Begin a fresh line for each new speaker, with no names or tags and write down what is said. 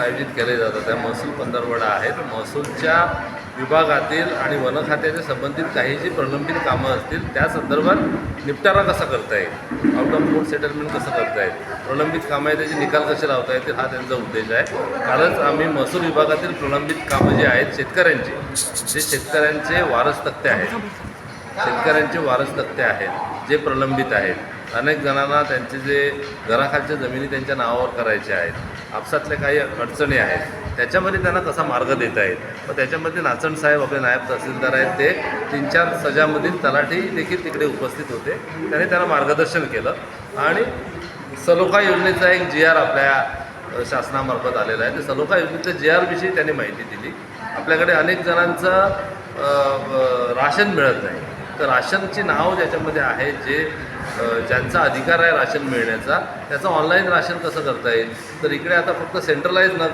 आयोजित केले जातात. त्या महसूल पंधरवडा आहे. तर महसूलच्या विभागातील आणि वन खात्याच्या संबंधित काही जी प्रलंबित कामं असतील त्या संदर्भात निपटारा कसा करता येईल, आउट ऑफ कोर्ट सेटलमेंट कसं करता येईल, प्रलंबित कामं आहे त्याचे निकाल कसे लावता येतील, हा त्यांचा उद्देश आहे. कालच आम्ही महसूल विभागातील प्रलंबित कामं जी आहेत जे शेतकऱ्यांचे वारस तक्ते आहेत, जे प्रलंबित आहेत, अनेक जणांना त्यांचे जे घराखालच्या जमिनी त्यांच्या नावावर करायच्या आहेत, आपसातल्या काही अडचणी आहेत, त्याच्यामध्ये त्यांना कसा मार्ग देता येईल. मग त्याच्यामध्ये नाचण साहेब आपले नायब तहसीलदार आहेत, ते 3-4 सजामधील तलाठी देखील तिकडे उपस्थित होते. त्यांना मार्गदर्शन केलं आणि सलोखा योजनेचा एक GR आपल्या शासनामार्फत आलेला आहे. ते सलोखा योजनेच्या GR विषयी त्यांनी माहिती दिली. आपल्याकडे अनेक जणांचं राशन मिळत नाही, तर राशनची नाव ज्याच्यामध्ये आहे, ज्यांचा अधिकार आहे राशन मिळण्याचा, त्याचं ऑनलाईन राशन कसं करता येईल. तर इकडे आता फक्त सेंट्रलाइज न